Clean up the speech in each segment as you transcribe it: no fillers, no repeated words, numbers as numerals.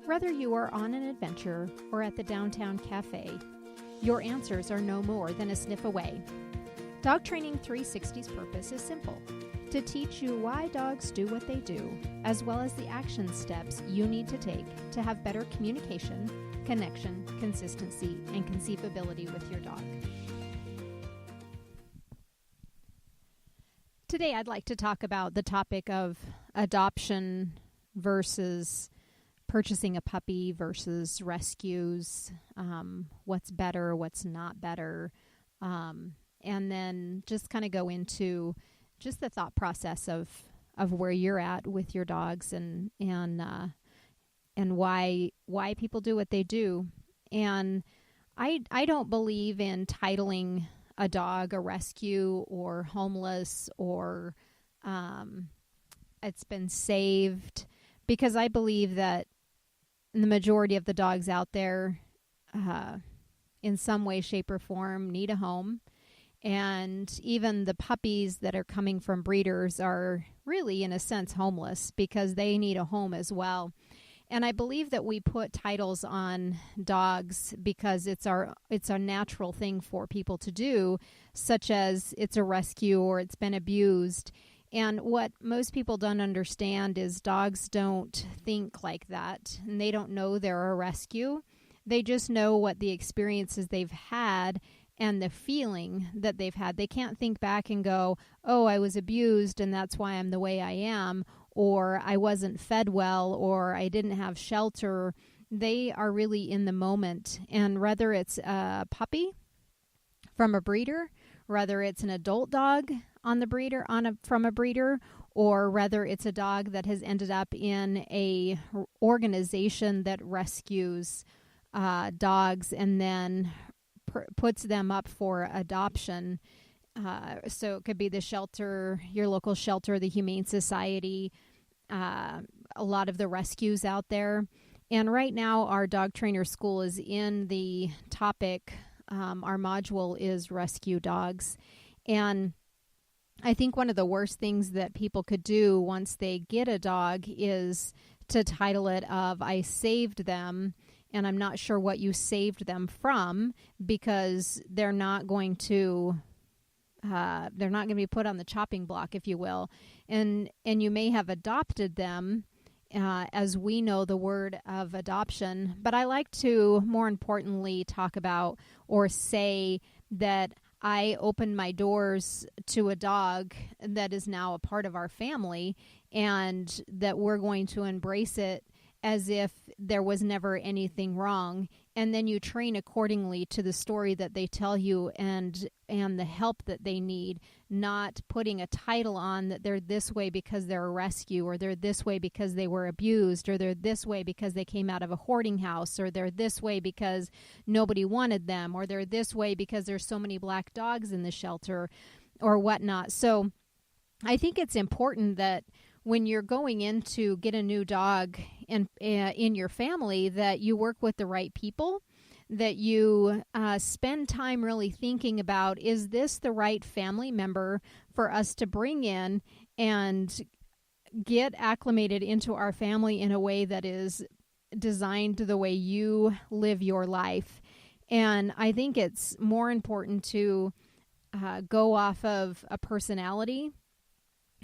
Whether you are on an adventure or at the downtown cafe, your answers are no more than a sniff away. Dog Training 360's purpose is simple: to teach you why dogs do what they do, as well as the action steps you need to take to have better communication, connection, consistency, and conceivability with your dog. Today I'd like to talk about the topic of adoption versus purchasing a puppy versus rescues, what's better, what's not better, and then just kind of go into just the thought process of where you're at with your dogs and why people do what they do. And I don't believe in titling a dog a rescue or homeless or it's been saved, because I believe that the majority of the dogs out there in some way, shape, or form need a home. And even the puppies that are coming from breeders are really, in a sense, homeless because they need a home as well. And I believe that we put titles on dogs because it's a natural thing for people to do, such as it's a rescue or it's been abused. And what most people don't understand is dogs don't think like that, and they don't know they're a rescue. They just know what the experiences they've had and the feeling that they've had. They can't think back and go, oh, I was abused and that's why I'm the way I am, or I wasn't fed well, or I didn't have shelter. They are really in the moment. And whether it's a puppy from a breeder, whether it's an adult dog on the breeder from a breeder, or whether it's a dog that has ended up in a organization that rescues dogs and then puts them up for adoption. So it could be the shelter, your local shelter, the Humane Society, a lot of the rescues out there. And right now our dog trainer school is in the topic. Our module is rescue dogs. And I think one of the worst things that people could do once they get a dog is to title it of I saved them. And I'm not sure what you saved them from, because they're not going to be put on the chopping block, if you will. And you may have adopted them, as we know the word of adoption. But I like to, more importantly, talk about or say that I opened my doors to a dog that is now a part of our family, and that we're going to embrace it as if there was never anything wrong. And then you train accordingly to the story that they tell you and the help that they need, not putting a title on that they're this way because they're a rescue, or they're this way because they were abused, or they're this way because they came out of a hoarding house, or they're this way because nobody wanted them, or they're this way because there's so many black dogs in the shelter or whatnot. So I think it's important that when you're going in to get a new dog in your family, that you work with the right people, that you spend time really thinking about, is this the right family member for us to bring in and get acclimated into our family in a way that is designed the way you live your life. And I think it's more important to go off of a personality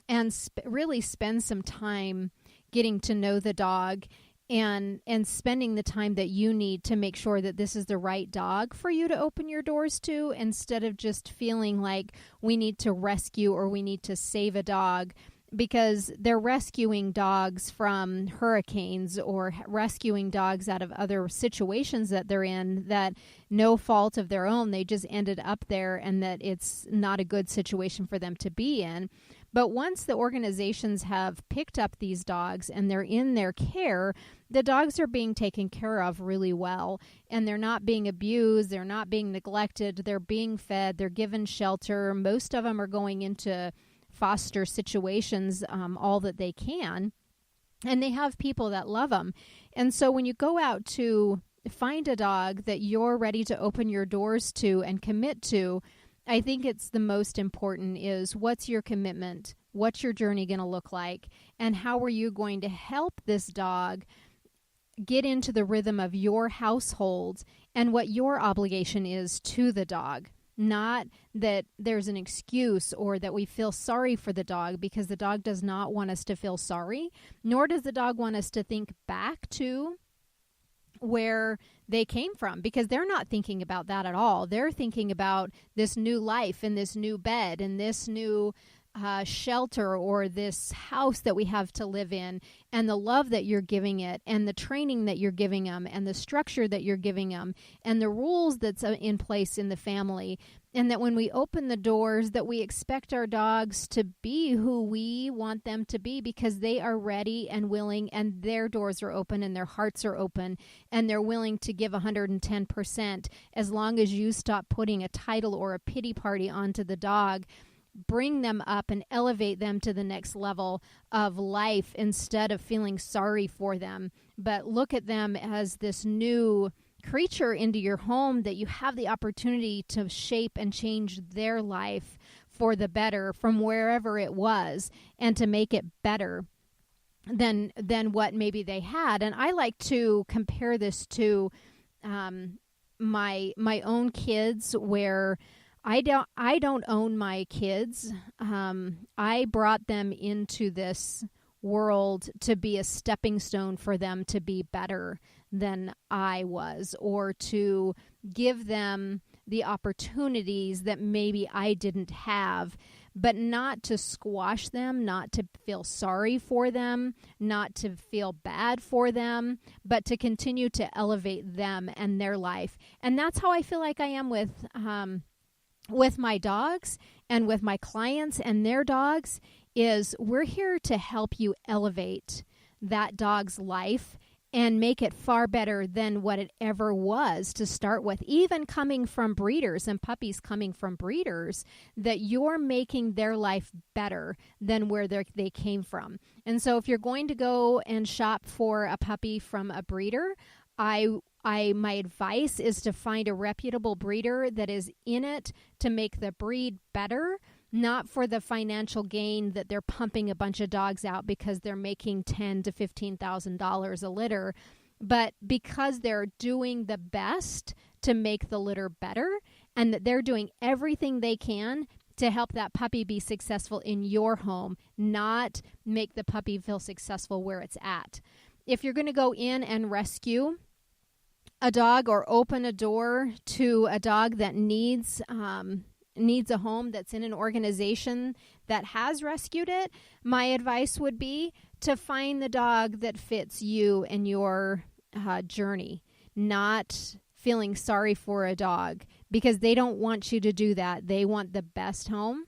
and really spend some time getting to know the dog and spending the time that you need to make sure that this is the right dog for you to open your doors to, instead of just feeling like we need to rescue or we need to save a dog, because they're rescuing dogs from hurricanes or rescuing dogs out of other situations that they're in that no fault of their own, they just ended up there, and that it's not a good situation for them to be in. But once the organizations have picked up these dogs and they're in their care, the dogs are being taken care of really well, and they're not being abused, they're not being neglected, they're being fed, they're given shelter. Most of them are going into foster situations all that they can, and they have people that love them. And so when you go out to find a dog that you're ready to open your doors to and commit to, I think it's the most important is, what's your commitment? What's your journey going to look like? And how are you going to help this dog get into the rhythm of your household and what your obligation is to the dog. Not that there's an excuse or that we feel sorry for the dog, because the dog does not want us to feel sorry, nor does the dog want us to think back to where they came from, because they're not thinking about that at all. They're thinking about this new life and this new bed and this new shelter or this house that we have to live in, and the love that you're giving it, and the training that you're giving them, and the structure that you're giving them, and the rules that's in place in the family. And that when we open the doors, that we expect our dogs to be who we want them to be, because they are ready and willing, and their doors are open and their hearts are open, and they're willing to give 110%, as long as you stop putting a title or a pity party onto the dog. Bring them up and elevate them to the next level of life instead of feeling sorry for them. But look at them as this new creature into your home that you have the opportunity to shape and change their life for the better from wherever it was, and to make it better than what maybe they had. And I like to compare this to my own kids, where I don't own my kids. I brought them into this world to be a stepping stone for them to be better than I was, or to give them the opportunities that maybe I didn't have, but not to squash them, not to feel sorry for them, not to feel bad for them, but to continue to elevate them and their life. And that's how I feel like I am with my dogs and with my clients and their dogs. Is we're here to help you elevate that dog's life and make it far better than what it ever was to start with. Even coming from breeders and puppies coming from breeders, that you're making their life better than where they came from. And so if you're going to go and shop for a puppy from a breeder, my advice is to find a reputable breeder that is in it to make the breed better, not for the financial gain that they're pumping a bunch of dogs out because they're making $10,000 to $15,000 a litter, but because they're doing the best to make the litter better, and that they're doing everything they can to help that puppy be successful in your home, not make the puppy feel successful where it's at. If you're going to go in and rescue a dog or open a door to a dog that needs a home that's in an organization that has rescued it, my advice would be to find the dog that fits you and your journey, not feeling sorry for a dog, because they don't want you to do that. They want the best home,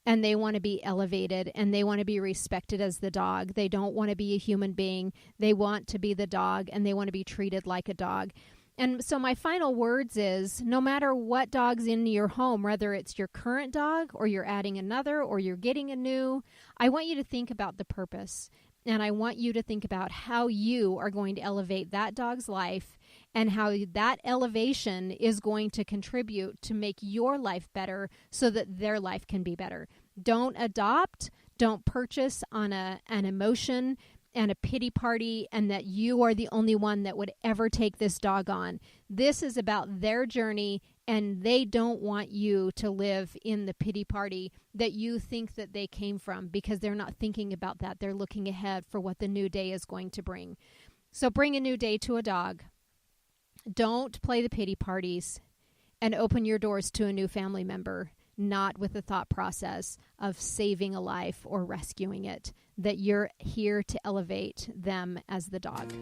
and they want to be elevated, and they want to be respected as the dog. They don't want to be a human being. They want to be the dog, and they want to be treated like a dog. And so my final words is, no matter what dog's in your home, whether it's your current dog or you're adding another or you're getting a new, I want you to think about the purpose. And I want you to think about how you are going to elevate that dog's life, and how that elevation is going to contribute to make your life better so that their life can be better. Don't adopt, don't purchase on an emotion and a pity party, and that you are the only one that would ever take this dog on. This is about their journey, and they don't want you to live in the pity party that you think that they came from, because they're not thinking about that. They're looking ahead for what the new day is going to bring. So bring a new day to a dog. Don't play the pity parties, and open your doors to a new family member, not with the thought process of saving a life or rescuing it, that you're here to elevate them as the dog.